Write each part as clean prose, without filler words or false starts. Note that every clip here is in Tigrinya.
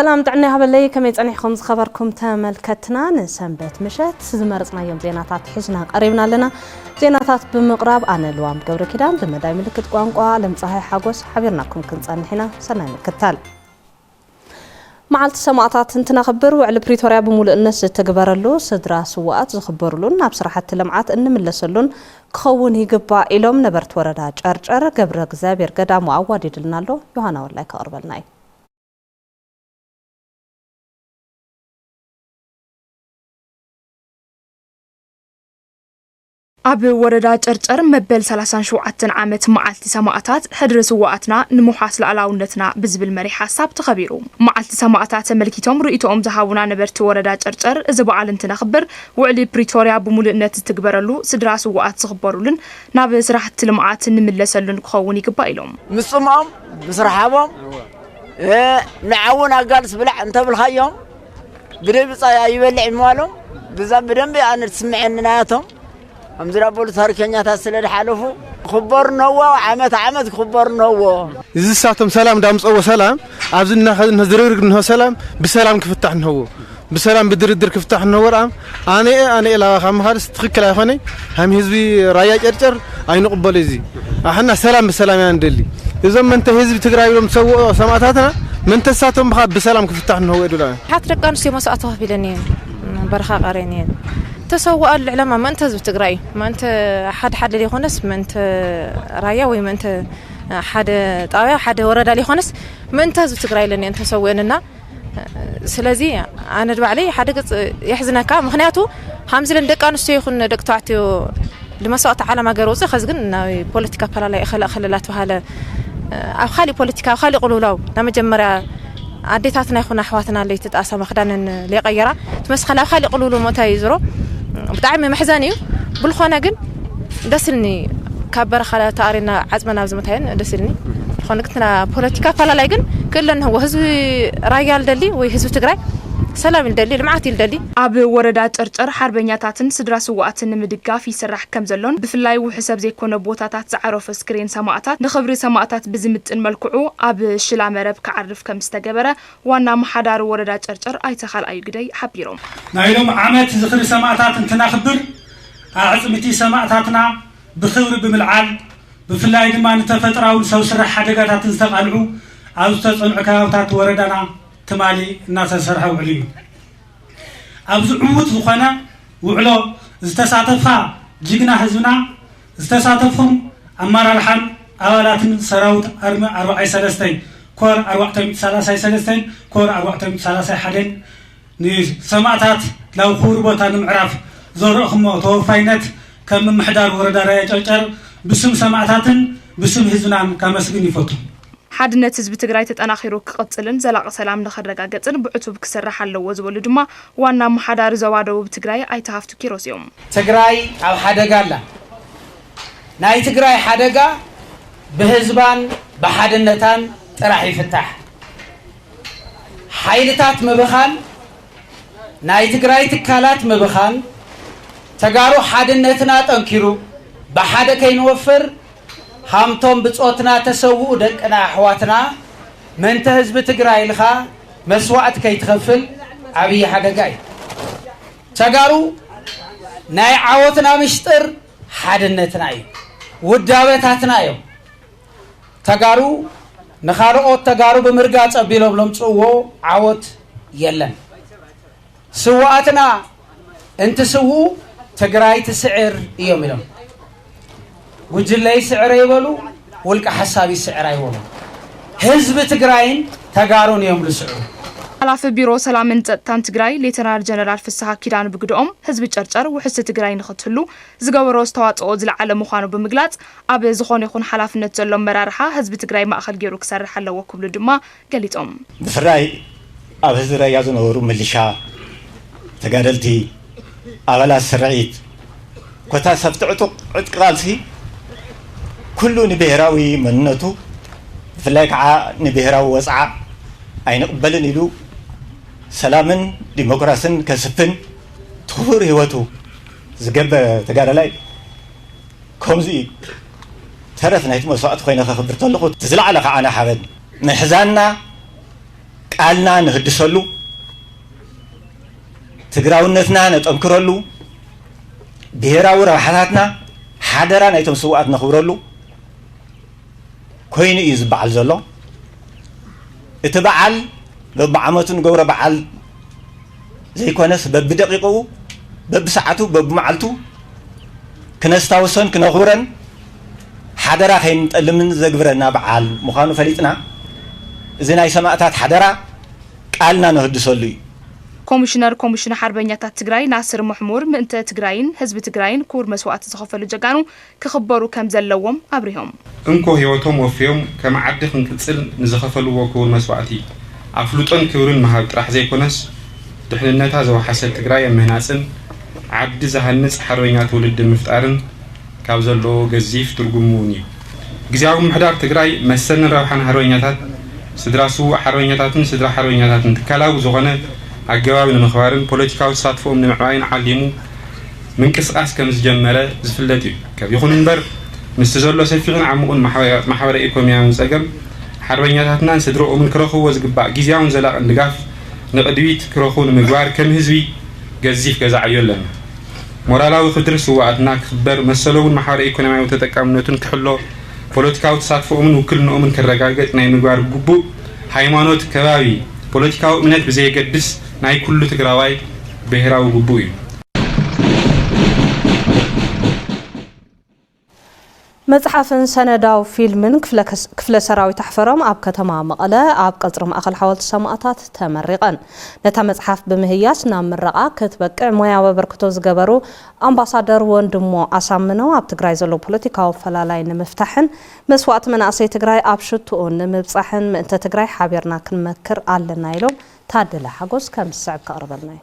سلام دعني هبلي كم يصنعكم خبركم تملكتنا نسنبت مشت زمرصنا يوم زيناتات حجنا قريبنا لنا زيناتات بمقرب أنا لوام قبر كدام بمداي ملكت قوانقوا لمصحي حاجوس حبيرناكم كنصنحنا سنة كتال معلت سماعات انتنا خبر وعلى بريتوريا بمول الناس تجبرلو صدرا سوات زخبرلون نبصراحة اللمعات إن ملسلون كون يجبا إلهم نبرت وردا جرجر قبر جزابير قدام وعوادي دلنالو يوهانا والله كأربلناي أب وردا جرجر مبل 37 عامت معلت سماعات حدرس وقتنا نمحاصل علاونتنا بزبل مريحة ساب تخبيرو معلت سماعات ملكيتهم رؤيتهم زهاونا نبرت وردا جرجر إذا بعلنتنا خبر وعلي بريتوريا بمول النت تكبرلو سدراس وقت تخبرولن ناب سراحة المعات نملسلن كخوني قبايلهم مصمم بسرحابهم نعون أقارس بلع أنت بالخيام بريب صايا يبلع مالهم بزاب بدنبي أنا تسمع إنناتهم أمزرا بول تاركنيا تاسل حالفو خبر نوا عمت خبر نوا إذا ساعتهم سلام دامس أو سلام عاوزنا نزرر إنه سلام بسلام كفتح نهو بسلام بدردر كفتح نهو رام أنا إلى خام هارس تخكل يا خاني هم هزبي رايا جرجر أين قبل زي إحنا سلام بسلام يندلي إذا ما أنت هزبي تقرأي لهم سووا سماعاتنا ما أنت ساعتهم بخاب بسلام كفتح نهو يدولا حتى كان شيء مسأته بلنين برخا قرينين تسوى العلماء ما أنت زبط تقرأي ما أنت حد اللي خونس ما أنت رايوي ما أنت حد طاوع حد ورد اللي خونس ما أنت زبط تقرأي لأن أنت سوينا سلازي أنا دب علي حد يحزنك مخنياته همزل عندك أنا شيخون دكتورتي لما سقط على ما جروسه خزقنا بوليتيكا فلا خللات وهلا أو خالي بوليتيكا أو خالي قلولاو لما جمرة عديتاتنا يخون أحواتنا اللي تتأسى مخدان اللي غيره تمسخنا أو خالي قلولو متى يزرو بتعمل محزانيو بالخانة جن دسلني كبر خلا تارينا عزمنا وزمتين دسلني خانقتنا بوليتيكا فلا لاجن كلن هو حزب رايال دلي وحزب تجري سلام الدلي المعاتي الدلي أب وردات أرجر حربينياتن سدراس وقتن مدقاف يسرح كم زلون بفلاي وحساب زي كون بوتاتات زعرف سكرين سماعات نخبري سماعات بزمت الملكعو أب شلا مرب كعرف كم استجبره وانا محدار وردات أرجر أي تخال أي قدي حبيرهم نايلهم عمت زخري سماعات انتنا خبر عزمتي سماعاتنا بخبر بملعال بفلاي دما نتفتراو سو سرح حدقات تنستقلعو أو تصنع كاوتات وردنا تمالي الناس سرحوا عليه أبز عمود زخنا وعلو استساتفها جينا حزبنا استساتفهم أمار الحن أولات سراوت أربع سلستين كور أربع ثلاثة سلستين كور أربع ثلاثة حدين سمعتات لو خوربة نمعرف زورهم توفينت كم محدار وردا رايجر بسم سمعتاتن بسم حزبنا كمسجن يفوتو حدنت حزب تግራይ ተጠናኺሩ ክቕጽልን ዘላቕ ሰላም ንኽረጋገጽን ብዕቱብ ክስራሕ ኣለዎ ዝበሉ ድማ ዋና መሓዳሪ ዞባ ደቡብ ትግራይ ኣይተሃፍቱ ኪሮስ እዮም ትግራይ ኣብ ሓደጋ ኣላ ናይ ትግራይ ሓደጋ ብህዝባን ብሓድነታን ጥራሕ ይፍታሕ ሓይልታት ምብኻን ናይ ትግራይ ትካላት ምብኻን ተጋሩ ሓድነትና ጠንኪሩ ብሓደ ከይንወፍር هامتم بصوتنا تسووا دقنا احواتنا من تهزب تግራይ لخ مسواعت كي تخفل عبي حدقاي تغارو ناي عوتنا مشطر حدنتنا اي ودابتاتنا اي تغارو نخارو تغارو بمرغا صبيلو بلم صوو عوت يلن سواتنا انت سو تግራይ تسعر يوميلم وجلي سعر يبلو ولك حسابي سعر يبلو حزب تግራይን ተጋሩን يملو سعر حلاف بيرو سلامن ጸጥታን ትግራይ ሌተናል ጀነራል ፍስሐ ኪዳን ብግዶም ህዝብ ጨርጨር ውሕስ ትግራይ ንኽትሉ ዝገበሮ ዝተዋጽኦ ዝለዓለ ምዃኑ ብምግላጽ ኣብ ዝኾነ ይኹን ሓላፍነት ዘሎ መራርሓ ህዝብ ትግራይ ማእኸል ገይሩ ክሰርሕ ኣለዎ ክብሉ ድማ ገሊጾም ብፍራይ ኣብ ህዝብ ራያ ዝነበሩ ምልሻ ተጋደልቲ ኣባላት ሰራዊት ኮታ ሰፍትዕቱ ዕጥቃልሲ كل نبهراوي مننتو فلاك نبهراو وسع أين قبلن يلو سلامن ديمقراطن كسفن تخور هوتو زجب تجارلاي كمزي ترث نهيت مساعد خوينا خبرت له تزلع على أنا حبد من حزاننا ቃልና ንህድሰሉ ትግራውነትና ነጠንክረሉ ብሔራዊ ረብሓታትና ሓደራ ናይቶም ስዋኣት ነኽብረሉ ኮይኑ እዩ ዝበዓል ዘሎ እቲ በዓል በብዓመቱ ንገብሮ በዓል ዘይኮነስ በብደቂቁ በብሰዓቱ በብመዓልቱ ክነስታውሰን ክነኽብረን ሓደራ ከይንጠልምን ዘግብረና በዓል ምዃኑ ፈሊጥና እዚ ናይ ሰማዕታት ሓደራ ቃልና ነህድሰሉ እዩ ኮሚሽን ሓርበኛታት ትግራይ ናስር መሕሙር ምእንተ ትግራይን ህዝቢ ትግራይን ክቡር መስዋዕት ዝኸፈሉ ጀጋኑ ክኽበሩ ከም ዘለዎም አብሪሆም እንኮ ህይወቶም ወፍዮም ከም ዓዲ ክንቅፅል ንዝኸፈልዎ ክቡር መስዋዕቲ ኣፍሉጦን ክብርን መሃብ ጥራሕ ዘይኮነስ ድሕንነታ ዘወሓሰት ትግራይ ምህናፅን ዓዲ ዝሃንፅ ሓርበኛ ትውልድ ምፍጣርን ካብ ዘለዎ ገዚፍ ትርጉሙ እዩ ግዝያዊ ምሕዳር ትግራይ መሰልን ረብሓን ሓርበኛታት ስድራሱ ሓርበኛታትን ስድራ ሓርበኛታትን ትካላዊ ዝኾነ ኣገባብ ንምኽባርን ፖለቲካዊ ተሳትፎኦም ንምዕባይን ዓሊሙ ምንቅስቃስ ከም ዝጀመረ ዝፍለጥ እዩ ካብ ይኹን እምበር ምስቲ ዘሎ ሰፊሕን ዓሙቕን ማሕበረ ኢኮኖሚያውን ፀገም ሓርበኛታትናን ስድሮኦምን ክረኽብዎ ዝግባእ ግዝያውን ዘላቕን ድጋፍ ንቕድሚት ክረኽቡ ንምግባር ከም ህዝቢ ገዚፍ ገዛዕዮ ኣለና ሞራላዊ ክድሪ ስዋኣትና ክኽበር መሰሎውን ማሕበረ ኢኮኖሚያዊ ተጠቃምነቱን ክሕሎ ፖለቲካዊ ተሳትፎኦምን ውክልንኦምን ክረጋገጥ ናይ ምግባር ግቡእ ሃይማኖት ከባቢ ፖለቲካዊ እምነት ብዘይገድስ ናይ ኩሉ ትግራዋይ ብሔራዊ ግቡእ እዩ መጽሓፍን ሰነዳዊ ፊልምን ክፍለ ሰራዊት ኣሕፈሮም ኣብ ከተማ መቐለ ኣብ ቀጽሪ ማእኸል ሓወልቲ ሰማዕታት ተመሪቐን ነታ መጽሓፍ ብምህያስ ናብ ምረቓ ክትበቅዕ ሞያዊ በርክቶ ዝገበሩ ኣምባሳደር ወንድሞ ኣሳምነው ኣብ ትግራይ ዘሎ ፖለቲካዊ ፈላላይ ንምፍታሕን መስዋዕቲ መናእሰይ ትግራይ ኣብ ሽትኡን ንምብጻሕን ምእንተ ትግራይ ሓቢርና ክንመክር ኣለና ኢሎም ታደለ ሓጎስ ከም ዝስዕብ ከቕርበልና እዩ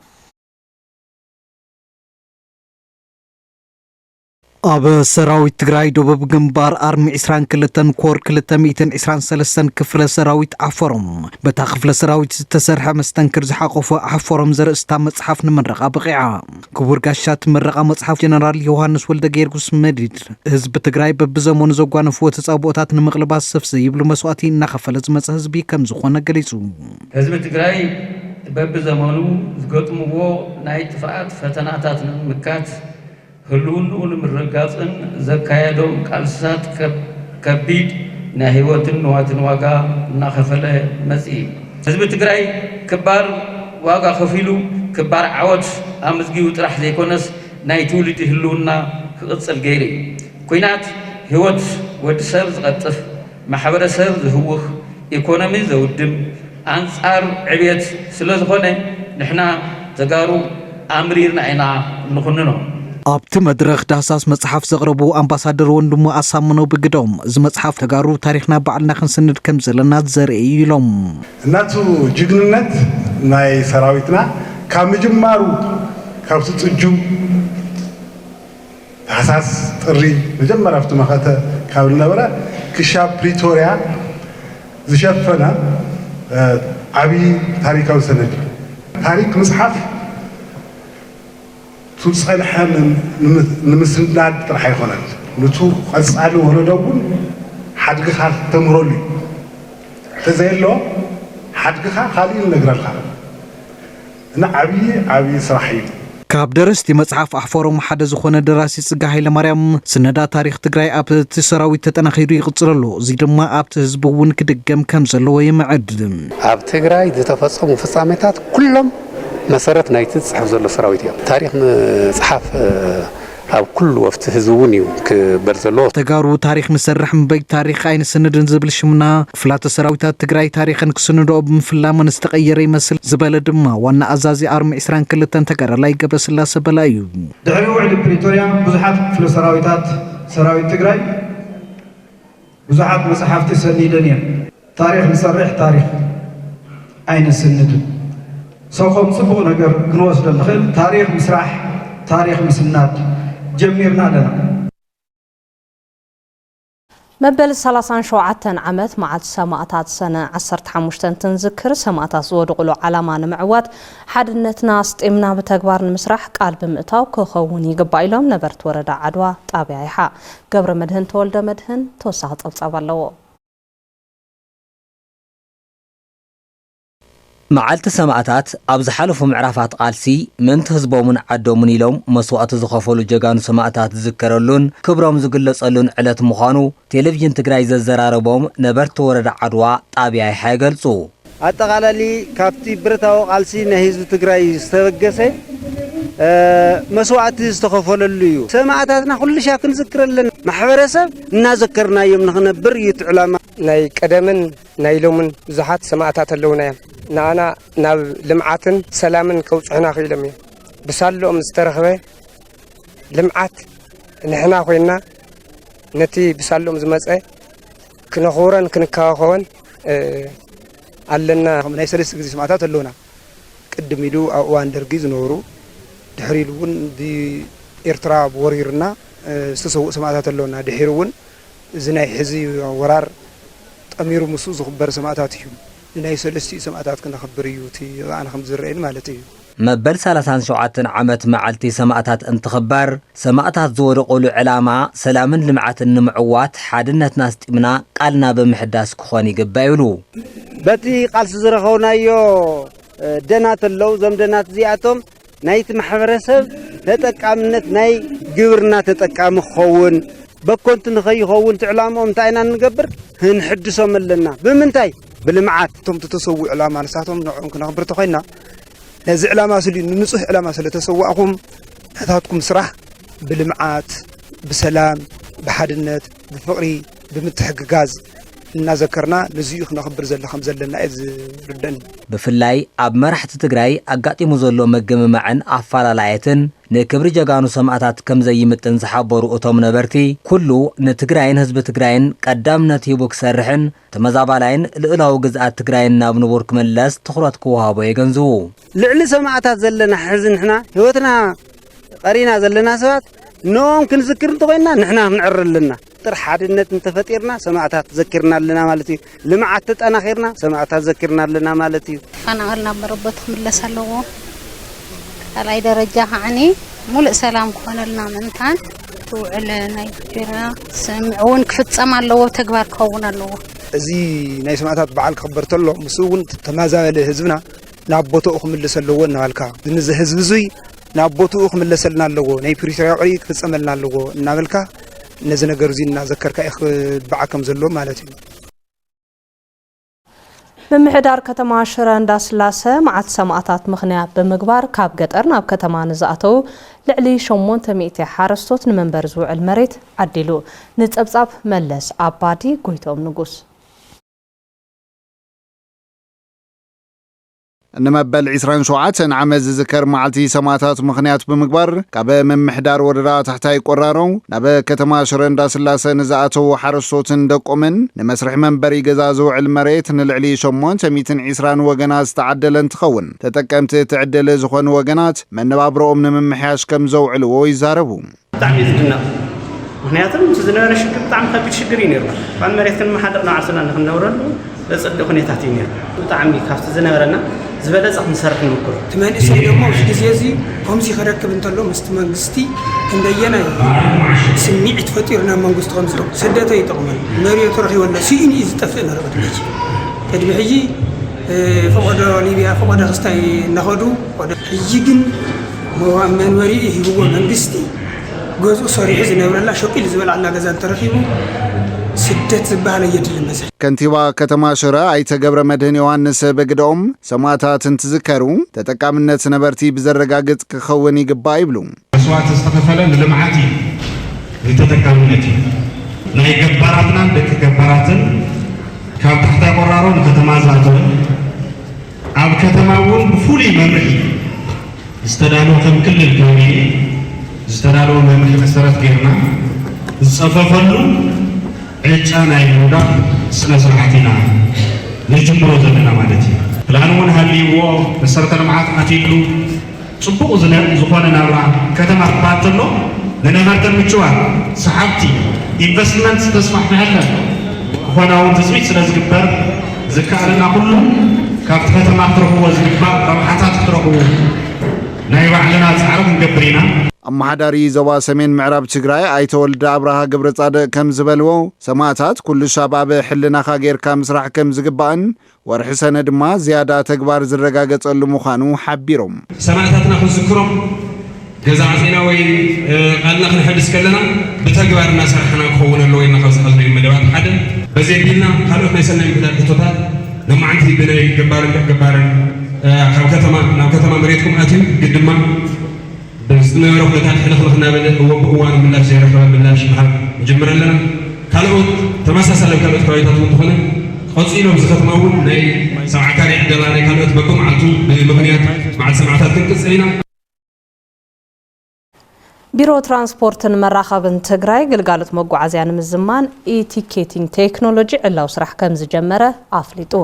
ኣብ ሰራዊት ትግራይ ደቡብ ግንባር ኣርሚ 22 ኮር 223 ክፍለ ሰራዊት ኣፈሮም በታ ክፍለ ሰራዊት ዝተሰርሐ መስተንክር ዝሓቆፈ ኣፈሮም ዘርእስታ መጽሓፍ ንምረቓ በቂዓ ክቡር ጋሻት ምረቓ መጽሓፍ ጀነራል ዮሃንስ ወልደ ጌርጉስ መዲድ ህዝቢ ትግራይ በብዘመኑ ዘጓነፍዎ ተጻብኦታት ንምቕልባስ ሰፍሲ ይብሉ መስዋዕቲ እናኸፈለ ዝመጽ ህዝቢ ከም ዝኾነ ገሊጹ ህዝቢ ትግራይ በብዘመኑ ዝገጥምዎ ናይ ጥፋኣት ፈተናታት ንምምካት ህልውንኡን ምርጋጽን ዘካየዶም ቃልስታት ከቢድ ናይ ህይወትን ንዋትን ዋጋ እናኸፈለ መጽኢ ህዝቢ ትግራይ ክባር ዋጋ ከፊሉ ክባር ዓወት ኣመዝጊኡ ጥራሕ ዘይኮነስ ናይ ትውልዲ ህልውና ክቕጽል ገይሩ ኩናት ህይወት ወዲ ሰብ ዝቐጥፍ ማሕበረሰብ ዝህውኽ ኢኮኖሚ ዘውድም ኣንጻር ዕብየት ስለ ዝኾነ ንሕና ተጋሩ ኣምሪርና ኢና ንኹንኖ ኣብቲ መድረኽ ዳሳስ መጽሓፍ ዘቕረቡ ኣምባሳደር ወንድሞ ኣሳምነው ብግዶም እዚ መጽሓፍ ተጋሩ ታሪኽና ባዕልና ክንስንድ ከም ዘለና ዘርኢ ኢሎም እናቱ ጅግንነት ናይ ሰራዊትና ካብ ምጅማሩ ካብ ትጽጁ ዳሳስ ጥሪ መጀመርያ ኣብቲ መኸተ ካብ ዝነበረ ክሻብ ፕሪቶሪያ ዝሸፈነ ዓብዪ ታሪካዊ ሰነድ ታሪክ መጽሓፍ تصلح نمسنداد طرح يخونن نتو قصالو ولدون حدغخا تمرولي تزيلو حدغخا خالين نغرالخا انا عبي صراحي ካብ ደረስቲ መጽሓፍ ኣሕፈሮም ሓደ ዝኾነ ደራሲ ጽጋይ ለማርያም ስነዳ ታሪኽ ትግራይ ኣብ ሰራዊት ተጠናኺሩ ይቕጽረሉ እዚ ድማ ኣብቲ ህዝቢ እውን ክድገም ከም ዘለዎ ይምዕድ ኣብ ትግራይ ዝተፈጸሙ ፍጻሜታት ኩሎም መሰረት ናይቲ ጽሕፍ ዘሎ ሰራዊት እዩ ታሪኽ መጽሓፍ ኣብ ኩሉ ወፍቲ ህዝቡን እዩ ክበር ዘሎ ተጋሩ ታሪኽ ንሰርሕ ምበይ ታሪኽ ኣይነ ስንድን ዝብል ሽምና ክፍላተ ሰራዊታት ትግራይ ታሪኽን ክስንዶ ብምፍላምን ዝተቀየረ ይመስል ዝበለ ድማ ዋና ኣዛዚ ኣርሚ 22 ተጋዳላይ ገብረስላሴ በላይ እዩ ድሕሪ ውዕል ፕሪቶሪያ ብዙሓት ክፍለ ሰራዊታት ሰራዊት ትግራይ ብዙሓት መጽሓፍቲ ሰኒደን እየን ታሪኽ ንሰርሕ ታሪኽ ኣይነ ስንድን ሰውኸም ጽቡቕ ነገር ክንወስዶ ንኽእል ታሪኽ ምስራሕ ታሪኽ ምስናድ ጀሚርና ኣለና መበል 37 ዓመት መዓልቲ ሰማዕታት ሰነ 15 ትንዝክር ሰማዕታት ዝወደቑሉ ዓላማ ንምዕዋት ሓድነትና ስጢምና ብተግባር ንምስራሕ ቃል ብምእታው ክኸውን ይግባእ ኢሎም ነበርቲ ወረዳ ዓድዋ ጣብያ ይሓ ገብረ መድህን ተወልደ መድህን ተወሳኺ ፀብጻብ ኣለዎ معالت سماعتات أبز حلف معرفات قالسي من تهزبو من عدو من يلوم مسوات زخفولو جاغانو سماعتات ذكرلون كبرام زقلصلون علت مخانو تلفزيون تግራይ ززراربوم نبرت ورد عدوا طابعي حيገልጹ አጠቃላሊ ካፕቲ ብረታው ቃልሲ ነህዝብ ትግራይ ዝተበገሰ መስዋዕት ዝተከፈለሉ እዩ ሰማዕታትና ኩሉ ሻክን ዝክረለን ማሕበረሰብ እናዘከርናዮም ንኽነብር ይትዕላማ ናይ ቀደምን ናይ ሎምን ብዙሓት ሰማዕታት ኣለውና እዮም ንኣና ናብ ልምዓትን ሰላምን ከውፅሑና ክኢሎም እዮም ብሳሎም ዝተረኸበ ልምዓት ንሕና ኮይና ነቲ ብሳሎም ዝመፀ ክነኽብረን ክንከባኸበን ኣለና ናይ ሰለስተ ግዜ ሰማዕታት ኣለውና ቅድም ኢሉ ኣብ እዋን ደርጊ ዝነበሩ ድሕሪሉ እውን ብኤርትራ ወሪርና ዝተሰውኡ ሰማዕታት ኣለውና ድሕሪ እውን እዚ ናይ ሕዚ ወራር ጠሚሩ ምስ ዝኽበር ሰማዕታት እዩ ናይ ሰለስተ ሰማዕታት ክነኽብር እዩ እቲ ኣነ ከም ዝረአየኒ ማለት እዩ مبل 37 عامت معلتي سماعتات انتخبار سماعتات زورقولو علامة سلامن لمعات النمعوات حادنت ناس تمنا قالنا بمحداس كخواني قبايلو بتي قال سزرخونا يو دنات اللو زم دنات زياتهم نايت محبرسب تتقامنت ناي جبرنا تتقام خون بكونت نخي خون تعلامهم تاينا نقبر هنحدثهم لنا بمنتاي بالمعات تم تتسوي علامة نساتهم نوعهم كنا خبرتو خينا هذا علامة سلي نصح علامة سلي تسوقهم هاتكم سرح بالمعات بسلام بحدنت بفقري بمتحققاز لنا ذكرنا نزيخ نخبر زل خمزة لنا إذ ردن بفلاي أب مرحة تجراي أقاتي مزولو مجمع معن أفعال لايتن نكبر جاغانو سماعتات كم زي متن سحابورو أتوم نبرتي كله نتجراين حزب تجراين قدام نتيبوك سرحن تمزابالين الألاو جزءات تجراين نابنو بورك ملاس تخرط كوها بيجنزو لعل سماعتات زلنا حزن إحنا هوتنا قرينا زلنا سوات نوم كنذكر طوينا نحنا بنعر لنا طر حادنت نتفطيرنا سماعتات تذكرنا لنا مالتي لمعتت انا خيرنا سماعتات تذكرنا لنا مالتي انا قلنا بربتهم لسلو على درجه عني ملء سلام كون لنا منتان توعل نيجيريا سمعون كفصم الله تግባር كون الله እዚ ናይ ሰማዕታት በዓል ከበርተሎ ምስውን ተማዛበለ ህዝብና ናቦቶ ክምልሰለዎ እናልካ ንዚ ህዝብ ዙይ ናቦቱ ክምልሰልና ኣለዎ ናይ ፕሪቶሪያ ቁሪ ክፍጸመልና ኣለዎ እናበልካ ነዚ ነገር እዚ እናዘከርካ ይኽባዓከም ዘሎ ማለት እዩ بمحدار كتما شران داسلاسة مع سماعتات مخنيات بمقبار كاب قطر ناب كتما نزاتو لعلي شمون تميتي حارستوت نمنبر زوع المريت عدلو نتابصاب ملس عبادي قويتوم نقوس انما بل عسران شوعات عمز ذكر معلتي سماعتات مخنيات بمقبر كاب من محدار وردا تحتاي قرارو نابا كتما شران داسلاسة نزاتو حارستوت ندقومن نمسرح منبري قزازو المريت نلعلي شمون تميتن عسران وقنات تعدلن تخون تتكمت تعدل زخون وقنات من نبابرو من محياش كم زوعل ويزاربو تعميز لنا مخنياتم تزنونا شكل طعم خبيت شكرين يربا فان مريتن محدرنا عسنا نخن دورلو لصدق خنيتاتين طعمي كافت زنورنا زبالة صح نسرح نمكر. تمانية سنة يوم ما وجد زيازي هم سيخرجك بنتلو مستمانجستي كنديانا سميعت فتيرنا مانجست خمسة سدته يتقمن مريء ترحي ولا سين إذا تفقنا ربط بيجي تدبيجي فقد ليبيا فقد خستاي نخدو فقد يجين من وريه هو مانجستي جزء صريح زين ولا شوكي زبالة على جزان ترحيبه سدت زبالة يدل المسح كنتيبا كتما شرا ايت قبر مدهن يوانس بقدوم سماتات تذكروا تتكامنت نبرتي بزرقاقت كخوني قباي بلوم أسوات استقفلن لمعاتي لتتكامنتي ناي قباراتنا بك قباراتن كاب تحت قرارون كتما زاتون عب كتماون بفولي ممحي استدالو كم كل الكامي استدالو ممحي مسارات غيرنا صففلو عجانا يهودا سنسرحتنا نجمرو زلنا مالتي لأنون هالليو مسارة المعات أتيكلو صبوق زخوانا نابرا كتما باتلو لنهارت المجوار صحابتي investment تسمح بهلا هنا وانتزويت سنزقبر ذكارنا كله كابت كتما اقترقوا وزقبر روحاتات اقترقوا نايبع لنا تعرف نقبرينا ኣማሓዳሪ ዞባ ሰሜን ምዕራብ ትግራይ ኣይተወልደ አብርሃ ገብረ ጻድቅ ከም ዝበልዎ ሰማዕታት ኩሉ ሻባብ ሕልናኻ ጌርካ ምስራሕ ከም ዝግባእን ወርሒ ሰነ ድማ ዝያዳ ተግባር ዝረጋገጸሉ ምዃኑ ሓቢሮም ሰማዕታትና ክዝክሮም ገዛ ዓጺና ወይ ቃልና ክንሕድስ ከለና ብተግባርና ሰርሕና ክኸውን ኣለዎ ኢልና ካብ ዝሓዝነዩ መደባት ሓደ በዘይቢልና ካልኦት ናይ ሰናይ ምክዳድ ሕቶታት ለማዓንቲ ብናይ ገባርን ካብ ከተማ ናብ ከተማ መሬትኩም ኣትዩ ግድማ ዝነበረ ኩነታት ሕልኽልኽና በለ እዋን ምላሽ ዘይረኸበ ምላሽ ምሃብ ንጅምር ኣለና ካልኦት ተመሳሳሊ ካልኦት ከባቢታት እንትኾነ ቀፂሎም ዝኸትማ እውን ናይ ሰማዕታሪ ዕደላ ናይ ካልኦት በብመዓልቱ ብምኽንያት መዓልቲ ሰማዕታት ክንቅፅል ኢና ቢሮ ትራንስፖርትን መራኸብን ትግራይ ግልጋሎት መጓዓዝያ ንምዝማን ኢቲኬቲንግ ቴክኖሎጂ ዕላው ስራሕ ከም ዝጀመረ አፍሊጡ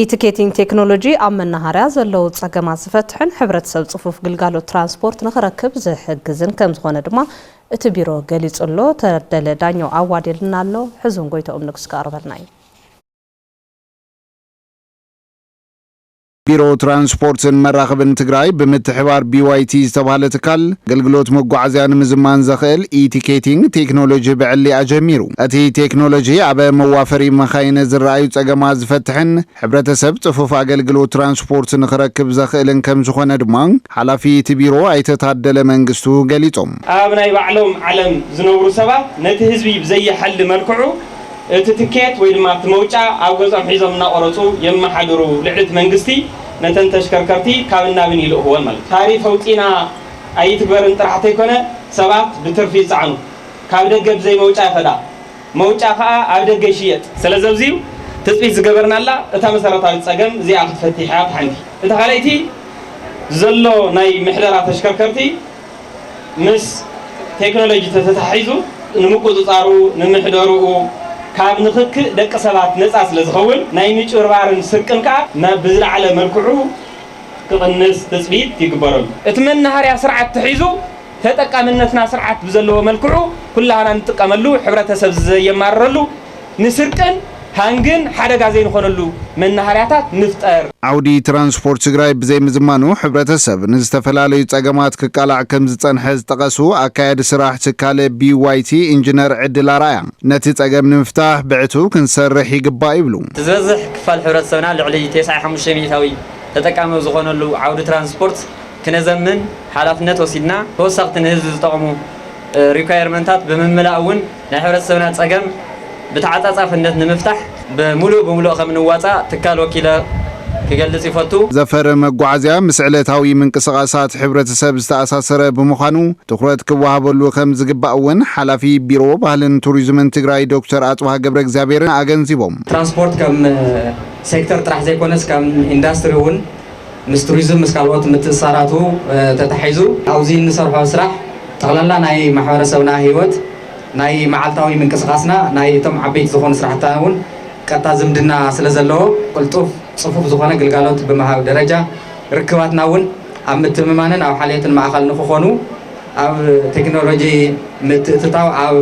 ኢቲኬቲንግ ቴክኖሎጂ ኣብ መናሃርያ ዘለው ጸገማት ዝፈትሕን ሕብረተሰብ ጽፉፍ ግልጋሎት ትራንስፖርት ንኽረክብ ዝሕግዝን ከም ዝኾነ ድማ እቲ ቢሮ ገሊጹሎ ተደለ ዳኛው ኣዋዲልና ኣሎ ሕዙን ጎይተኦም ንግስ ቀርበልና እዩ ቢሮ ትራንስፖርትን መራኸብን ትግራይ ብምትሕባር BYT ዝተባሃለ ትካል አገልግሎት መጓዓዝያ ንምዝማን ዘኽእል ኢቲኬቲንግ ቴክኖሎጂ ብዕሊ ኣጀሚሩ እቲ ቴክኖሎጂ ኣብ መዋፈሪ መኻይን ዝረኣዩ ጸገማት ዝፈትሕን ሕብረተሰብ ጽፉፍ አገልግሎት ትራንስፖርት ንኽረክብ ዘኽእልን ከም ዝኾነ ድማ ሓላፊ እቲ ቢሮ ኣይተታደለ መንግስቱ ገሊጾም ኣብ ናይ ባዕሎም ዓለም ዝነብሩ ሰባት ነቲ ህዝቢ ብዘይሐል መልክዑ እቲ ትኬት ወይ ድማ ትመውጫ ኣብ ገጾም ሒዞም እናቆረጹ የመሓድሩ ልዕልት መንግስቲ ነተን ተሽከርከርቲ ካብ እናብን ይልእኽዎን ማለት ታሪፍ አውጪና ኣይትግበርን ጥራሕተ ይኮነ ሰባት ብትርፊ ይጻዕኑ ካብ ደገ ብዘይ መውጫ ይኸዳ መውጫ ከዓ ኣብ ደገ ይሽየጥ ስለዚ ኣብዚኡ ትጽቢት ዝገበርናላ እታ መሰረታዊ ጸገም እዚኣ ክትፈቲሕ እያ ሓንቲ እቲ ካልኣይቲ ዘሎ ናይ ምሕደራ ተሽከርከርቲ ምስ ቴክኖሎጂ ተተሓሒዙ ንምቁፅጻሩ ንምሕደሩኡ ካብ ንኽክ ደቂ ሰባት ነፃ ስለ ዝኸውን ናይ ምጭርባርን ስርቅን ከዓ ናብ ብዝለዓለ መልክዑ ክቕንስ ተጽቢት ይግበረሉ እቲ መናሃርያ ስርዓት ተሒዙ ተጠቃምነትና ስርዓት ብዘለዎ መልክዑ ኩላህና ንጥቀመሉ ሕብረተሰብ ዘየማረሉ ንስርቅን ሃንግን ሓደጋ ዘይንኾነሉ መናሃርያታት ንፍጠር ዓውዲ ትራንስፖርት ትግራይ ብዘይ ምዝማኑ ሕብረተሰብ ንዝተፈላለዩ ጸገማት ክቃላዕ ከም ዝጸንሐ ዝጠቐሱ ኣካያዲ ስራሕ ትካል BYT ኢንጂነር ዕድል ኣርኣያ ነቲ ጸገም ንምፍታሕ ብዕቱ ክንሰርሕ ይግባእ ይብሉ ዝበዝሕ ክፋል ሕብረተሰብና ልዕሊ 95 ሚእታዊ ተጠቃሚ ዝኾነሉ ዓውዲ ትራንስፖርት ክነዘምን ሓላፍነት ወሲድና ተወሳኽቲ ንህዝቢ ዝጠቕሙ ሪኳየርመንታት ብምምላእ እውን ናይ ሕብረተሰብና ጸገም بتعاطفነት ንምፍታሕ በሙሉእ ከም ንዋፃ ትካል ወኪለ ክገልጽ ይፈቱ ዘፈረ መጓዓዝያ ምስዕለታዊ ምንቅስቃሳት ሕብረተሰብ ዝተኣሳሰረ ብምዃኑ ትኩረት ክወሃበሉ ከም ዝግባእ እውን ሓላፊ ቢሮ ባህልን ቱሪዝምን ትግራይ ዶክተር አጽባህ ገብረ እግዚአብሔርን ኣገንዚቦም ትራንስፖርት ከም ሴክተር ጥራሕ ዘይኮነስ ከም ኢንዱስትሪ እውን ምስ ቱሪዝም ምስ ካልኦት ምትእስሳራቱ ተተሓሒዙ ኣብዚ ንሰርሖ ስራሕ ጠቕላላ ናይ ማሕበረሰብና ህይወት ናይ መዓልታዊ ምንቅስቃስና ናይ እቶም ዓበይቲ ዝኾኑ ስራሕትና እውን ቀጥታ ዝምድና ስለ ዘለዎ ቅልጡፍ ጽፉፍ ዝኾነ ግልጋሎት ብምሃብ ደረጃ ርክባትና እውን ኣብ ምትምማንን ኣብ ሓልየትን ማእኸል ንኽኾኑ ኣብ ቴክኖሎጂ ምትእትታው ኣብ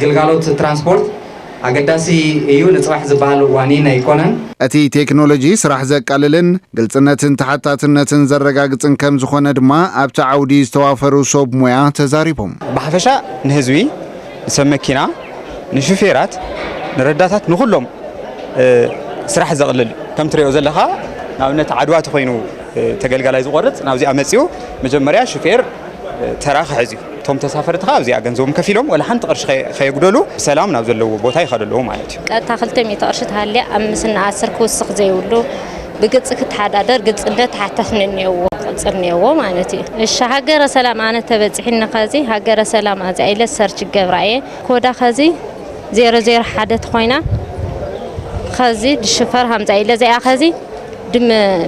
ግልጋሎት ትራንስፖርት ኣገዳሲ እዩ ንጽባሕ ዝበሃል ዋኒን ኣይኮነን እቲ ቴክኖሎጂ ስራሕ ዘቃልልን ግልጽነትን ተሓታትነትን ዘረጋግጽን ከም ዝኾነ ድማ ኣብቲ ዓውዲ ዝተዋፈሩ ሰብ ሞያ ተዛሪቦም ብሓፈሻ ንህዝቢ ሰብ መኪና ንሹፌራት ንረዳታት ንኹሎም ስራሕ ዘቕልል ከም ትሪኦ ዘለኻ ናብነት ዓድዋ ተኾይኑ ተገልጋላይ ዝቆርጽ ናብዚ ኣመጺኡ መጀመርያ ሹፌር ተራ ክሕዝዩ ቶም ተሳፈርቲ ካብዚኣ ገንዘቦም ከፊሎም ወላ ሓንቲ ቅርሺ ከየጉደሉ ሰላም ናብ ዘለዎ ቦታ ይኸደሉ ማለት እዩ ቀጥታ 200 ቅርሺ ተሃልያ 5 እና 10 ክውስኽ ዘይብሉ ብግጽ ክትሓዳደር ግጽነት ሓተፍንኒዎ ቅጽርኒዎ ማለት እዩ እሺ ሃገረ ሰላም ኣነ ተበጽሒና ከዚ ሃገረ ሰላም ኣዚ ኣይለ ሰርች ገብራየ ኮዳ ከዚ 001 ተኾይና ከዚ ድሽፈር ሃምዛ ኢለ ዘያ ከዚ ድም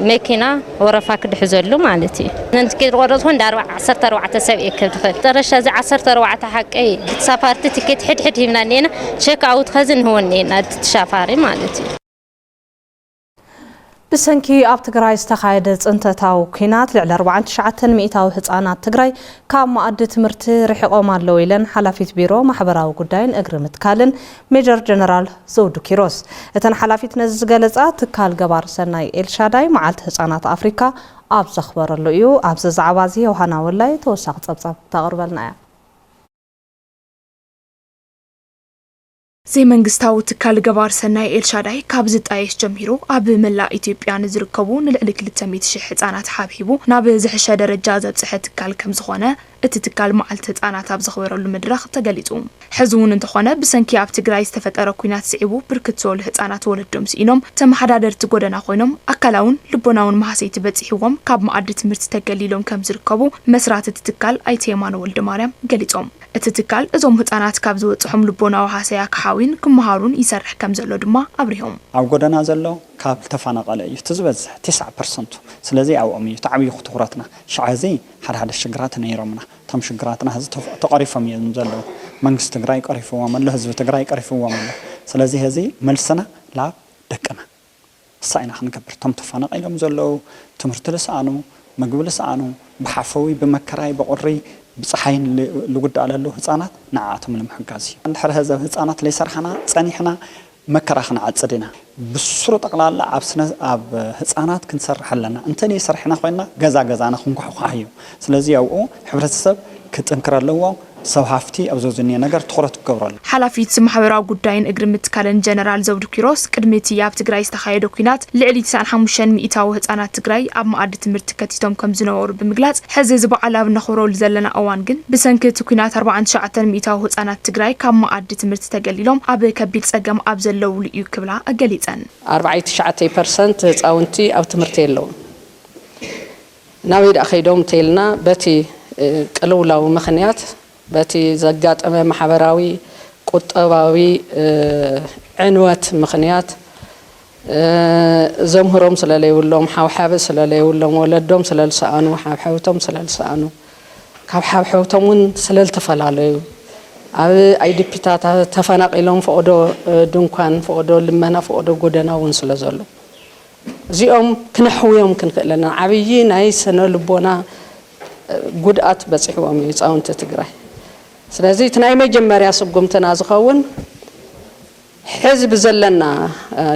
መኪና ወረፋ ክድሕዘሉ ማለት እዩ ነንቲ ከይቆረጽ ሆን 14 ሰብ ይከብ ትኽእል ጥረሻ ዚ 14 ሓቀይ ተሳፋርቲ ቲኬት ሕድሕድ ሂብናኒና ቼክ ኣውት ከዚ ንሆነና ተሳፋሪ ማለት እዩ ብሰንኪ ኣብ ትግራይ ዝተኻየደ ጽንተታዊ ኩናት ልዕሊ 4900 ህጻናት ትግራይ ካብ ማኣዲ ትምህርቲ ርሒቆም ኣለዉ ኢለን ሓላፊት ቢሮ ማሕበራዊ ጉዳይን እግሪ ምትካልን ሜጀር ጀነራል ዘውዱ ኪሮስ እተን ሓላፊት ነዚ ዝገለጻ ትካል ገባር ሰናይ ኤልሻዳይ መዓልቲ ህጻናት ኣፍሪካ ኣብ ዘኽበረሉ እዩ። ኣብዚ ዛዕባ እዚ ዮሃና ወላይ ተወሳኺ ጸብጻብ ተቕርበልና እያ። زي መንግስታዊ ትካል ገባር ሰናይ ኤልሻዳይ ካብ ዝጣየሽ ጀሚሩ ኣብ መላእ ኢትዮጵያ ንዝርከቡ ንልዕሊ 200,000 ህጻናት ሓቢቡ ናብ ዝሕሸ ደረጃ ዘብጽሐ ትካል ከም ዝኾነ እቲ ትካል መዓልቲ ህጻናት ኣብ ዘኽበረሉ መድረኽ ተገሊጹ። ሕዙውን እንተኾነ ብሰንኪ ኣብ ትግራይ ዝተፈጠረ ኩናት ስዒቡ ብርክት ዝበሉ ህጻናት ወለዶም ስኢኖም ተመሓዳደርቲ ጎደና ኮይኖም ኣካላውን ልቦናውን ማህሰይቲ በፂሕዎም ካብ ማኣዲ ትምህርቲ ተገሊሎም ከም ዝርከቡ መስራት እቲ ትካል ኣይተ የማነ ወልደ ማርያም ገሊጾም። እቲ ትካል እዞም ህጻናት ካብ ዝወጽሖም ልቦናዊ ሃሰያ ክሓዊን ክመሃሩን ይሰርሕ ከም ዘሎ ድማ አብሪሆም ኣብ ጎደና ዘሎ ካብ ተፈናቀለ እዩ ትዝበዝሕ 9% ስለዚ ኣብኦም እዩ ተዓብዩ ትኩረትና ሻዓዚ ሓደ ሽግራት ነይሮምና ቶም ሽግራትና ህዝብ ተቀሪፎም እዮም ዘለው መንግስት ትግራይ ቀሪፎም ኣሎ ህዝብ ትግራይ ቀሪፎም ኣሎ ስለዚ ህዚ መልስና ላብ ደቅና ሳይና ክንከብር ቶም ተፈናቀሎም ዘለው ትምህርቲ ልሳኑ ምግቢ ልሳኑ በሓፈዊ በመከራይ በቁሪ بصحين لوجد على له هزانات نعاتهم المحجازي. عند هذا هزانات ليس رحنا صنيحنا مكرهنا عصدنا بالصورة أقلال عبسنا عب هزانات كنسر حلنا أنتني سرحنا خوينا جزا أنا خنق حقايو سلزي أو حبرت السب كتنكر له سوحفتي أو زوجني نجار تخرط كورال. حلفيت محاورة قدين إجرمت كالن جنرال زود كيروس كدمتي ياب تجري استخايد وكينات لعلي تسعن حمشان مئتاو هتأنا تجري أب معدة مرتكتيتهم كم زنور بمجلات حزز بعلى بنخرول زلنا أوانجن بسنكت وكينات 4,100 هتأنا تجري كم معدة مرتكجليلهم أب كبيل سجم أب زلوا ليكبلا أجليتن 4% أونتي أو تمرتيلو ناويد أخيدهم تيلنا بتي كلولا ومخنيات باتي زقات أمام محبراوي قطباوي عنوات مخنيات زمهرهم سلالي ولهم حاوحاب سلالي ولهم ولدهم سلال سانو حاوحوتهم سلال سانو حاوحوتهم سلال تفلالي أي دبيتات تفنق لهم فقدو دنكان فقدو لمنا فقدو قدنا ونسلازلو زيهم كنحويهم كنكلنا عبيين أي سنة لبونا قدات بصحوهم يصاون تتقرأ ስለዚህ ትናይ መጀመሪያ ሰብጎምተና ዝኸውን ሕዝብ ዘለና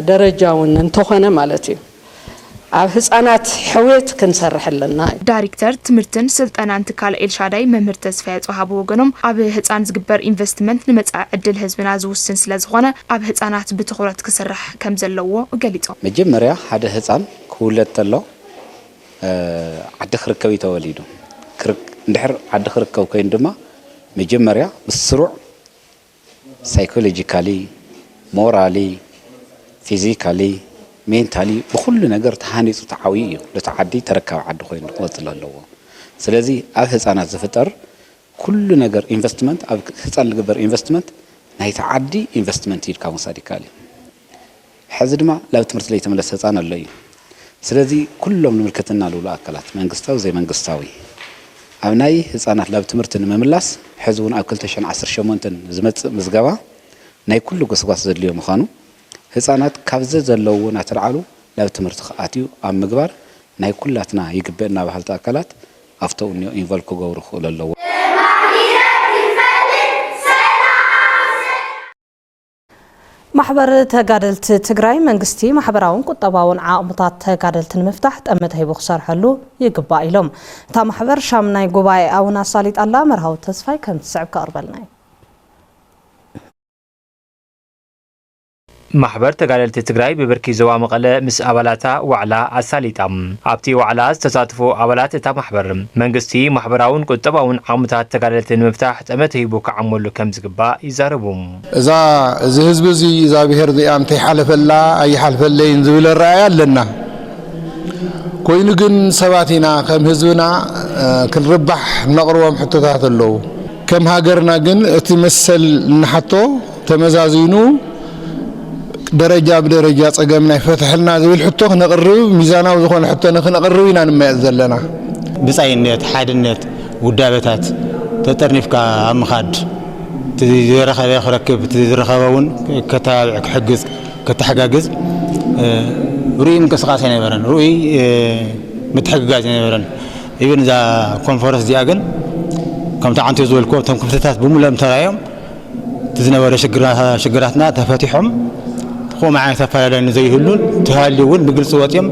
ደረጃውን እንተኾነ ማለት እዩ ኣብ ህፃናት ሕውየት ክንሰርሕልና ዳይሬክተር ትምህርትን ስልጠናን ትካል ኤልሻዳይ መምህር ተስፋይ ጽሃብ ወገኖም ኣብ ህፃን ዝግበር ኢንቨስትመንት ንመጻኢ ዕድል ህዝብና ዝውስን ስለ ዝኾነ ኣብ ህፃናት ብትኹረት ክስራሕ ከም ዘለዎ ገሊጾም መጀመሪያ ሓደ ህፃን ክውለድ ተሎ ዓዲ ክርከብ ተወሊዱ እንድሕር ዓዲ ክርከብ ኮይኑ ድማ مجمريا بالسرع psychologically morally physically mentally بكل نجار تهانيس وتعويه لتعدي تركب عد خوين قلت الله سلازي أب هزانات زفتر كل نجار investment أب هزان لجبر investment نهي تعدي investment يركب صادقالي حزد ما لو تمرت لي تملس هزان اللي سلازي كلهم ملكتنا لولا أكلات من قستاو زي من قستاوي أبناي هزانات لو تمرت نمملس حزون أكل تشان 10 شمونتن زمت مزجوا ناي كله قصقاص زليو مخانو هزانات كابز زلوا نترعلو لو تمرت خاتيو أم مجبر ناي كلاتنا يقبلنا بحالة أكلات أفتو إنه ينفلكوا جورخ ولا اللو محبر تجادلت تجري منجستي محبراون قطباون عامطات تجادلت المفتاح تأمت هي بخسر حلو يقبا إلهم تا محبر شامناي قباي أو نصاليت الله مرهو تصفي كم تصعب كأربلناي محبر تجادلت تجري ببركي زوا مقلة مس أبلاتا وعلى أساليتام أبتي وعلى استزاتفو أبلات تا محبر منجستي محبراون قطباون عامطات تجادلت المفتاح تأمت هي بوك عمولو كم زقبا يزاربهم إذا حزب زي إذا بهر ذي أم تحلف الله أي حلف الله ينزل الرأي لنا كوين جن سباتنا كم حزبنا كل ربح نقروم حتى اللو كم هاجرنا جن تمثل نحطه تمزازينو درجة بدرجة أجمعنا فتحنا ذوي الحطة نقرب ميزانا وزخون حتى نقربينا نما يزلنا بسعينات حادنات ودابتات تترنف كأمخاد تدير خليه ركب تدير خواون كتابع حجز كتحجز رؤي انقسقاس ينبرن رؤي متحققات ينبرن إذن إذا كونفرنس دي أجن كم تعانتوا زول كوب تم كفتات بملام ترايم تزنبر شجراتنا تفتحهم تقوم معي تفعلين زي هلون تهاليون بقل صوتهم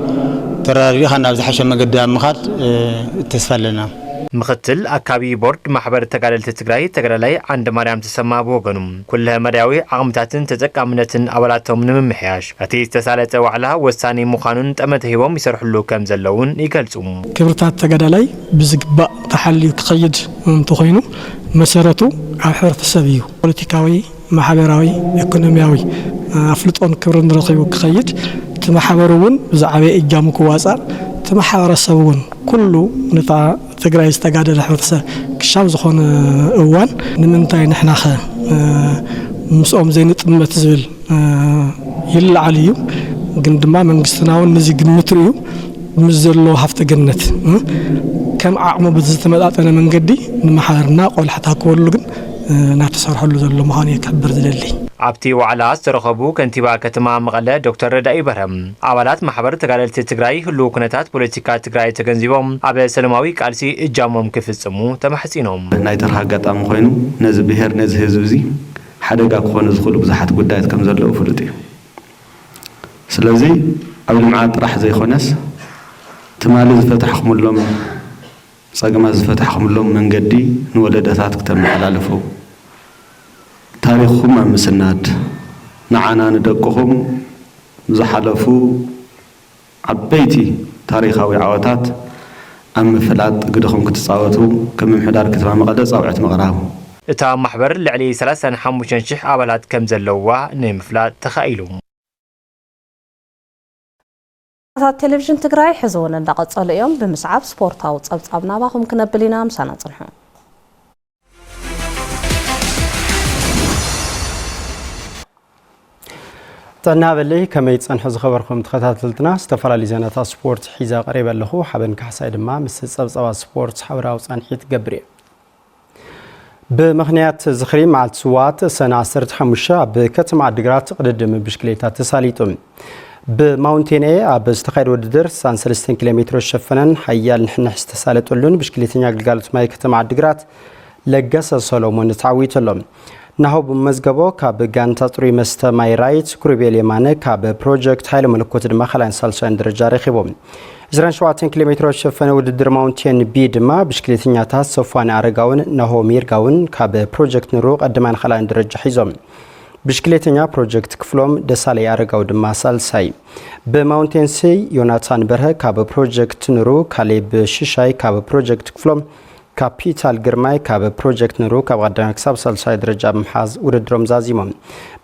ترى ريحنا بزحش ما قدام مخاط تسفلنا مختل أكابي بورد محبر تقالل تتقرأي تقرأي عند مريم تسمى بوغنم كلها مريوي عمتاتن تتكامنتن أولاتهم من محياش أتي تسالة وعلها والثاني مخانون تأمتهيوم يسرح له كم زلون يكالسوم كبرتات تقالي بزقباء تحلي تقيد تخينو مسيرته عحر تسابيو بوليتيكاوي محبراوي ايكونومياوي أفلطون كبرن رقيبو كخيد تمحبرون بزعبي إجامو كواسع تمحبر السبون كله نطع تقرأ يستقعد الحوثة كشاب زخون أوان نمنتاي نحنا خا مسؤوم زينة ما تزول يلا عليو قندما من قصناون نزي قنمتريو مزلو هفت جنة كم أعمى بزتمات أنا من قدي نمحارنا قول حتى كولجن نعتصر حلو ذلو مهاني كبر ذللي عبتي وعلى استرخبو كنتيبا كتما مغلا دكتور رداي برهم عبالات محبر تقاللت تقراي هلو كنتات بوليتيكا تقراي تغنزيبهم عبا سلماوي قالسي اجامهم كفصمو تمحسينهم نايتر حقاطام خوينو نز بهر نز حزبزي حدقا كون زخلو بزحات غدايت كم زلو فلطي سلازي قبل ما طرح زي خنس تمالي زفتحكم لهم صقما زفتحكم لهم من قدي نولدتات كتم حلالفو تاريخهم مسناد نعنا ندقهم زحلفو عبيتي تاريخاوي عواتات أم فلات قدهم كتصاوتو كم محدار كتبا مقدس أو عت مغرابو اتا محبر لعلي 35 شح عبالات كم زلوا نمفلات تخايلهم تلفزيون تقراي حزون اندقصل اليوم بمسعب سبورتاو صبصبنا باخم كنبلينا مسانا صنحو تنابلي كما يتصنح زخبركم تخاتلتنا استفرالي زينات سبورت حيزا قريب له حبن كحساي دما مس صبصبا سبورت حوراو صنحيت قبري بمخنيات زخري مع السوات سنه 15 بكتم عدقرات قدم بشكليتات تساليتم بماونتين اي ابستخير وددر 3 كيلومتر شفنن حيال نحن استسالتولن بشكليتኛ ግልጋሎት ማይ ከተማ አድግራት ለገሰ ሰሎሞን ታዊተሎም ናሆ በመዝገቦ ካብ ጋንታ ጥሪ መስተማይ ራይት ኩሪቤል የማነ ካብ ፕሮጀክት ኃይለ መለኮት ድማ خلان ሳልሳን ደረጃ ረኺቦም 27 ኪሎሜትሮች ሸፈነ ውድድር ማውንቴን ቢ ድማ ብሽክሌተኛ ታሰፋና አረጋውን ናሆ ሚርጋውን ካብ ፕሮጀክት ንሮ ቀድማን خلان ደረጃ ሒዞም ብሽክሌተኛ ፕሮጀክት ክፍሎም ደሳለይ አረጋው ድማ ሳልሳይ በማውንቴን ሲ ዮናታን በርሀ ካብ ፕሮጀክት ንሮ ካሌብ ሽሻይ ካብ ፕሮጀክት ክፍሎም ካፒታል ግርማይ ካብ ፕሮጀክት ንሮ ካብ ቀዳማይ ክሳብ ሳልሳይ ደረጃ ምሓዝ ውድድሮም ዛዚሞም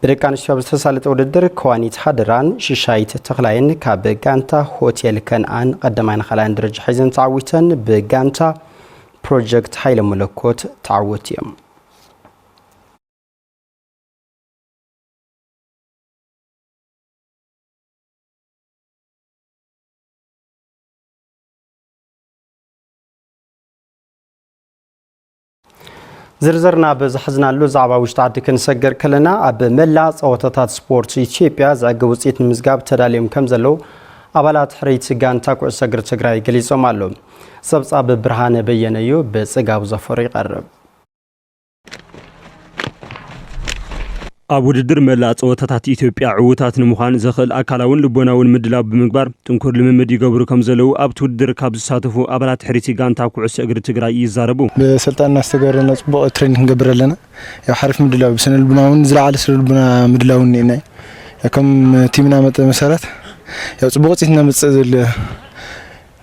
ብደቂ ኣንስትዮ ዝተሳለጠ ውድድር ከዋኒት ሃድራን ሽሻይት ተኽላይን ካብ ጋንታ ሆቴል ከነአን ቀዳማይን ካልኣይን ደረጃ ሒዘን ተዓዊተን ብጋንታ ፕሮጀክት ኃይለ መለኮት ተዓወቱ እዮም زرزرنا بزحزنالو زعبا وشتعد كنسجر كلنا أب ملا صوتات سبورت إثيوبيا زعجو وسيت مزجاب تداليم كم زلو أبلات حريت جان تاكو سجر تجراي جليسو مالو سبز أب برهان بينيو بزجاب زفري قرب أبو الدر ملا صوتات إثيوبيا عوتات نمخان زخل أكلاون لبناون مدلاب بمقبر تنكر لممدي قبر كم زلو أب تودر كابز ساتفو أبلات حريتي جان تاكو سجر تجراي يزاربو بسلطان نستجرنا بق تريننج قبر لنا يا حرف مدلاب بسن البناون زرع على سر البنا مدلاون هنا يا كم تيمنا مسارات يا صبغتنا متصل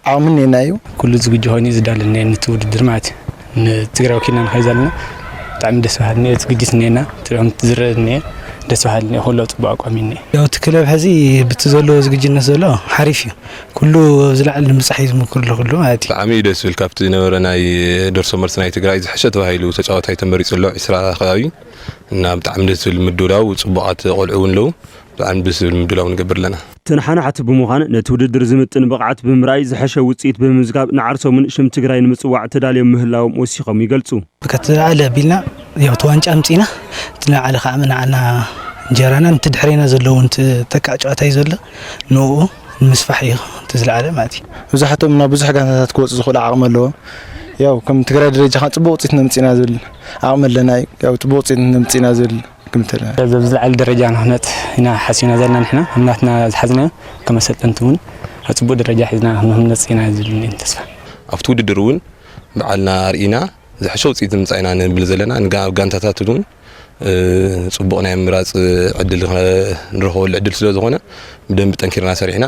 عامل هنايو كل زوج هوني زدال لنا نتودر معت نتجرا وكنا نخزلنا تعم دسوهالني تقدسنينا ترام تزرني دسوهالني هولو طباق اميني ያው ትክለብ ሕዚ ብትዘሎ ዝግጅነት ዘሎ ሓሪፍ እዩ ኩሉ ዝለዓል ምጽሒዝ ምክርሉ ኩሉ ማለት እዩ ብጣዕሚ ደስ ዝብል ካብቲ ነበረ ናይ ደርሶ መልስ ናይ ትግራይ ዝሕሸ ተባሂሉ ተጫዋታይ ተመሪፅሎ 20 ከባቢ እና ብጣዕሚ ደስ ዝብል ምድላው ጽቡቃት ቆልዑ እውን ለው ብጣዕሚ ደስ ዝብል ምድላው ንገብር ለና تنحنحت بمخان نتوددر زمتن بقعت بمراي زحشه وصيت بمزغاب نعرسومن شم تግራይ ንምጽዋዕ ተዳልዮም ምህላዎም ወሲኾም ይገልጹ ከተዓለ ቢልና ያው ተዋንጫ አምጪና ተናዓለ ካዕመና አና እንጀራና እንትድሕሪና ዘለውን ተቃጫታይ ዘሎ ነው ንምስፋሕ እዩ ተዝለዓለ ማለት እዩ ብዙሓቶም እና ብዙሕ ጋንታታት ክወጽኡ ዝኽእሉ ዓቕሚ ኣለዎም ያው ከም ትግራይ ደረጃ ኸ ጽቡቕ ውጽኢት ነምጺና ዝብል ዓቕሚ ኣለና ያው ጽቡቕ ውጽኢት ነምጺና ዝብል ግምተልና ዝለዓለ ደረጃ ንኽነጥ ኢና ሓሲብና ዘለና ንሕና እናትና ዝሓዝናዮ ከመሰልጠንቲ እውን ኣብ ጽቡቕ ደረጃ ሒዝና ንኽነጽ ኢና ዝብል ተስፋ ኣብቲ ውድድር እውን በዓልና ርኢና ዝሓሸ ውጽኢት ንምጻኢና ንብል ዘለና ጋንታታት እውን ጽቡቕ ናይ ምራጽ ዕድል ንረኽበሉ ዕድል ስለ ዝኾነ ብደንብ ጠንኪርና ሰሪሕና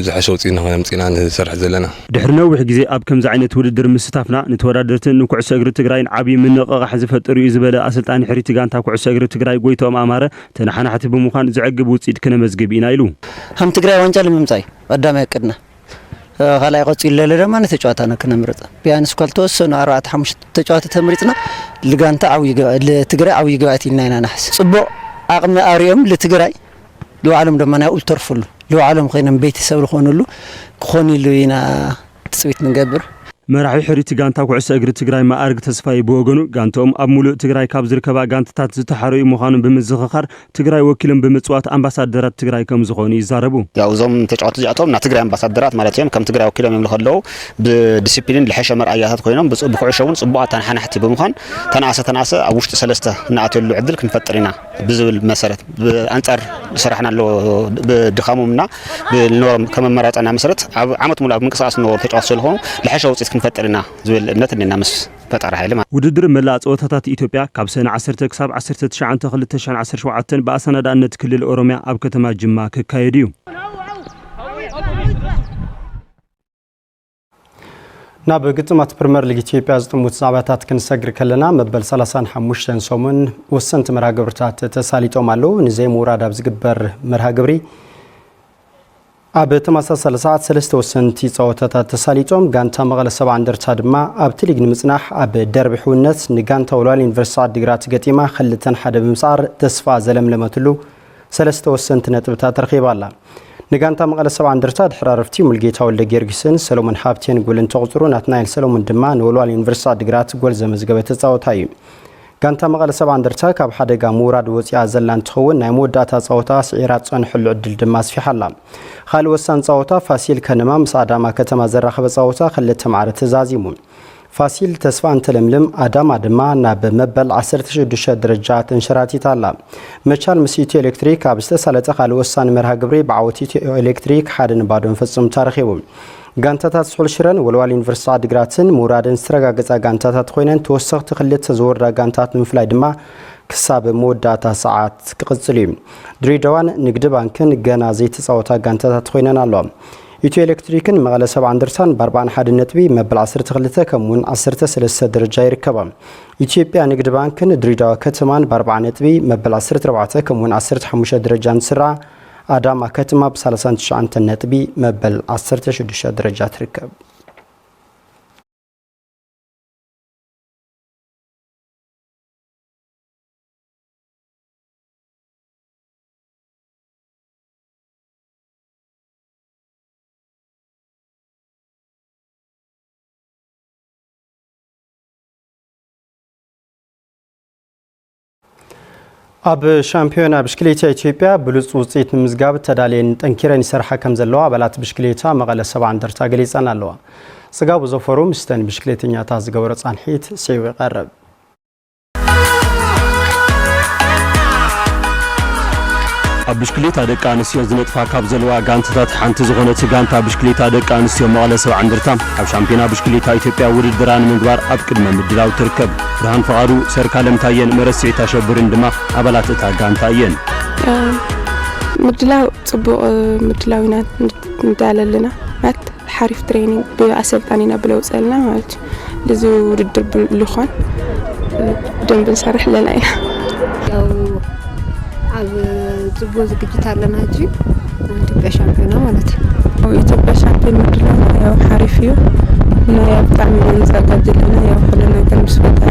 ዝሓሸ ውጽኢት ንኽነምጺና ንሰርሕ ዘለና ድሕሪ ነዊሕ ግዜ ኣብ ከምዚ ዓይነት ውድድር ምስታፍና ንተወዳደርትን ንኩዕሶ እግሪ ትግራይን ዓብዪ ምንቕቓሕ ዝፈጥር እዩ ዝበለ ኣሰልጣኒ ሕሪቲ ጋንታ ኩዕሶ እግሪ ትግራይ ጎይቶም ኣማረ ተናሓናሕቲ ብምዃን ዝዕግብ ውጽኢት ክነመዝግብ ኢና ኢሉ ከም ትግራይ ዋንጫ ንምምጻእ ቀዳማይ ዕቅድና خلاص قصيل لما نتجاوزنا كنا مرت بيان سكول توسنا 4-5 تجاوز تمرتنا لقانتا عوي لتجري عوي جواتي لنا نحس صبوا أقم أريم لتجري لو عالم لما أنا قلت ترفله لو عالم خينا بيت يسوي خونه خوني له هنا تسويت من قبر መራሒ ሕሪቲ ጋንታ ኩዕሶ እግሪ ትግራይ ማኣርግ ተስፋይ ብወገኑ ጋንቶም ኣብ ሙሉእ ትግራይ ካብ ዝርከባ ጋንታታት ዝተሓረዩ ምዃኖም ብምዝኽኻር ትግራይ ወኪሎም ብምጽዋት ኣምባሳደራት ትግራይ ከም ዝኾኑ ይዛረቡ ያው ዞም ተጫወቱ ዚኣቶም ና ትግራይ ኣምባሳደራት ማለት እዮም ከም ትግራይ ወኪሎም እዮም ለኸለው ብዲሲፕሊን ልሐሸ መርኣያታት ኮይኖም ብኩዕሾ እውን ጽቡቓት ተናሓናሕቲ ብምዃን ተናእሰ ኣብ ውሽጢ ሰለስተ እናኣትየሉ ዕድል ክንፈጥር ኢና ብዝብል መሰረት ብኣንጻር ዝሰራሕና ኣሎ ብድኻሞምና ብልነበሮም ከመመራፀና መሰረት ኣብ ዓመት ሙሉ ኣብ ምንቅስቓስ ዝነበሩ ተጫወቱ ስለዝኾኑ ልሐሸ ውፅኢት ፈጠርና ዝብል እምነት እንና ምስ ፈጠር ኃይለ ውድድር መላእ ጾታታት ኢትዮጵያ ካብ ሰነ 10 ክሳብ 19 2017 በአሰናዳነት ክልል ኦሮሚያ ኣብ ከተማ ጅማ ክካየድ እዩ ናብ ግጥማት ፕሪሚየር ሊግ ኢትዮጵያ ዝጥሙት ዛባታት ክንሰግር ከለና መበል 35 ሰሙን ወሰንት መርሃ ግብርታት ተሳሊጦም ኣለው ንዘይ ሙራድ ኣብ ዝግበር መርሃ ግብሪ ኣብ ተመሳሳሊ ሰዓት 3 ወሰንቲ ጸወታታት ተሳሊጦም ጋንታ መቐለ 70 እንደርታ ድማ ኣብ ሊግ ንምጽናሕ ኣብ ደርቢ ሕውነት ንጋንታ ወልዋሎ ዩኒቨርሲቲ ዓዲግራት ገጢማ 2-1 ብምጽዓር ተስፋ ዘለምለመትሉ 3 ወሰንቲ ነጥብታት ተረኺባ ኣላ ንጋንታ መቐለ 70 እንደርታ ድሕሪ ዕረፍቲ ሙልጌታ ወልደ ጊዮርጊስን ሰሎሞን ሃብቴን ጎልን ተቆጽሩ ናትናኤል ሰሎሞን ድማ ንወልዋሎ ዩኒቨርሲቲ ዓዲግራት ጎል ዘመዝገበ ተጻወታ እዩ ጋንታ መቐለ 70 እንደርታ ካብ ሓደጋ ሙራድ ወፂኣ ዘላ እንትኸውን ናይ መወዳእታ ጸወታ ስዒራ ጸንሕሉ ዕድል ድማ ኣስፊሓላ ካልእ ወሳኒ ጸወታ ፋሲል ከነማ ምስ ኣዳማ ከተማ ዘራኸበ ጸወታ 2-0 ተዛዚሙ ፋሲል ተስፋ እንተለምልም ኣዳማ ድማ ናብ መበል 16 ደረጃ ተንሸራቲታ ኣላ መቻል ምስ ኢትዮ ኤሌክትሪክ ኣብ ዝተሳለጠ ካልእ ወሳኒ መርሃ ግብሪ ብዓወት ኢትዮ ኤሌክትሪክ 1-0 ፈጽሙ ተረኺቡ ጋንታታት ስሑል ሽረን ወልዋሎ ዩኒቨርሲቲ ዓዲግራትን ሙራድን ዝተረጋገጸ ጋንታታት ኮይነን ተወሰኽቲ ክልተ ዝወርዳ ጋንታት ንምፍላይ ድማ ክሳብ መወዳእታ ሰዓት ክቕጽል እዩ ድሬዳዋን ንግዲ ባንክን ገና ዘይተጻወታ ጋንታታት ኮይነን ኣለዋ ኢትዮ ኤሌክትሪክን መቐለ 70 እንደርታን ብ41 ነጥቢ መበል 12 ከምኡውን 13 ደረጃ ይርከባ ኢትዮጵያ ንግዲ ባንክን ድሬዳዋ ከተማን ብ40 ነጥቢ መበል 14 ከምኡውን 15 ደረጃ ንስራ አዳማ ከተማ ብ39 ነጥቢ መበል 16 ደረጃ ትርከብ ኣብ ሻምፒዮና ብሽክሌታ ኢትዮጵያ ብሉጽ ውጽኢት ንምዝጋብ ተዳልየን ጠንኪረን ይሰርሓ ከም ዘለዋ ኣባላት ብሽክሌታ መቐለ 70 እንደርታ ገሊጸን ኣለዋ ጽጋቡ ዘፈሩ ምስተን ብሽክሌተኛታት ዝገበሮ ጻንሒት ሲዒቡ ይቐርብ ኣብ ብሽክሌታ ደቂ ኣንስትዮ ዝነጥፋ ካብ ዘለዋ ጋንታታት ሓንቲ ዝኾነት ጋንታ ብሽክሌታ ደቂ ኣንስትዮ መቐለ 70 እንደርታ ኣብ ሻምፒዮና ብሽክሌታ ኢትዮጵያ ውድድር ንምግባር ኣብ ቅድመ ምድላው ትርከብ ብርሃን ፈቓዱ ሰርካለም ታየን መረስዒት ኣሸብርን ድማ ኣባላት እታ ጋንታ እየን ምድላው ጽቡቕ ምድላዊና እንዳለልና ናት ሓሪፍ ትሬኒንግ ብኣሰልጣኒና ብለውፀልና ማለት ለዚ ውድድር ብልኾን ደንብ እንሰርሕ ለና ኢና ያው ኣብ ጽቡቕ ዝግጅት ኣለና እንጂ ኢትዮጵያ ሻምፒዮና ማለት ነው ኢትዮጵያ ሻምፒዮን ምድላው ያው ሓሪፍ እዩ እና ያው ብጣዕሚ ዘጋጅልና ያው ሁሉ ነገር ምስፈታ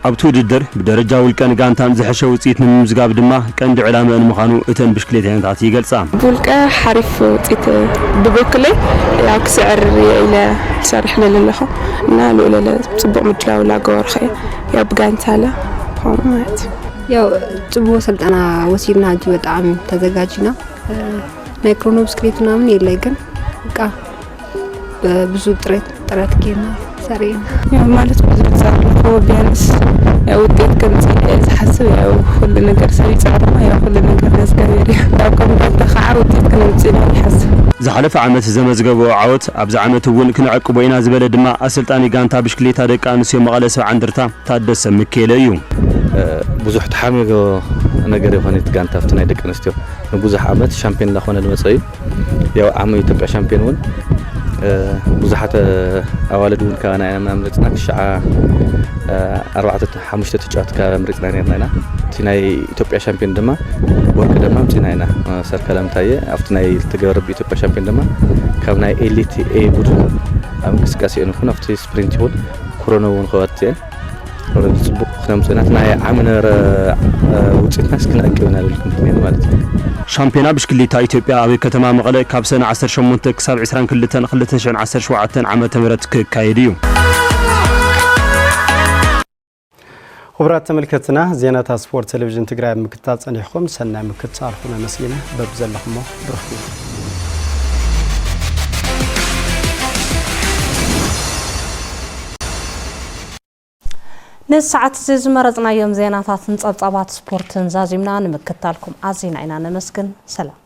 ኣብቲ ውድድር ብደረጃ ውልቀን ጋንታን ዝሐሸ ውጽኢት ንምዝጋብ ድማ ቀንዲ ዕላማን ምዃኑ እተን ብሽክሌተኛታት ይገልጻ ውልቀ ሓሪፍ ውጽኢት ብበክለይ ያው ክስዕር ኢለ ሰርሕ ለለኹ እና ለለ ጽቡቕ ምድላው ላገበርኸ ያው ብጋንታላ ማለት ያው ጽቡቕ ስልጠና ወሲድና እጅ በጣም ተዘጋጅና ናይ ክሮኖ ብስክሌት ምናምን የለይ ግን በቃ በብዙ ጥረት ጌና ሰሪና ያው ማለት ብዙ ጻርኩ ቢያንስ ያው ውጤት ከምጽ ዝሐስብ ያው ሁሉ ነገር ሰሪ ጻርማ ያው ሁሉ ነገር ያስገበሪ ያው ከምዳታ ኸዓ ውጤት ከምጽ ነው ይሐስብ ዝሓለፈ ዓመት ዘመዝገበ ዓወት ኣብዚ ዓመት እውን ክንዕቅቦ ኢና ዝበለ ድማ ኣሰልጣኒ ጋንታ ብሽክሌታ ደቂ ኣንስትዮ መቐለ ሰብዓ እንደርታ ታደሰ ምክኤለ እዩ ብዙሕ ተሓሚጎ ነገር ይኾነ ጋንታ ፍቲ ናይ ደቂ ኣንስትዮ ብዙሕ ዓመት ሻምፒዮን እናኾነ ልመጽ እዩ ያው ዓመ ኢትዮጵያ ሻምፒዮን እውን ብዙሓት ኣዋልድ እውን ካብ ናይ ምርፅና ክሻዓ 4-5 ተጫዋት ካብ ምርፅና ነርና ኢና እቲ ናይ ኢትዮጵያ ሻምፒዮን ድማ ወርቂ ድማ ምፅና ኢና ሰርካለም ታየ ኣብቲ ናይ ተገበረ ኢትዮጵያ ሻምፒዮን ድማ ካብ ናይ ኤሊት ኤ ቡድን ኣብ እንቅስቃሴ ይኹን ኣብቲ ስፕሪንት ይኹን ኮሮና እውን ከወጥተን ጽቡቕ ክነምጽናት ናይ ዓመነረ ውጽኢትና ስክናቀውና ልልኩም ማለት ነው ሻምፒዮና ብሽክሌታ ኢትዮጵያ ኣብ ከተማ መቐለ ካብ ሰነ 18 ክሳብ 22 2017 ዓመተ ምህረት ክካየድ እዩ خبرات تملكتنا زينة سبورت تلفزيون تقرأ مكتات صنيحكم سنة مكتات عرفنا مسينا ببزل لكم برخي نسعة زمرتنا يوم زينة تنصبصبات سبورت زازمنا نمكتالكم عزينا عنا نمسكن سلام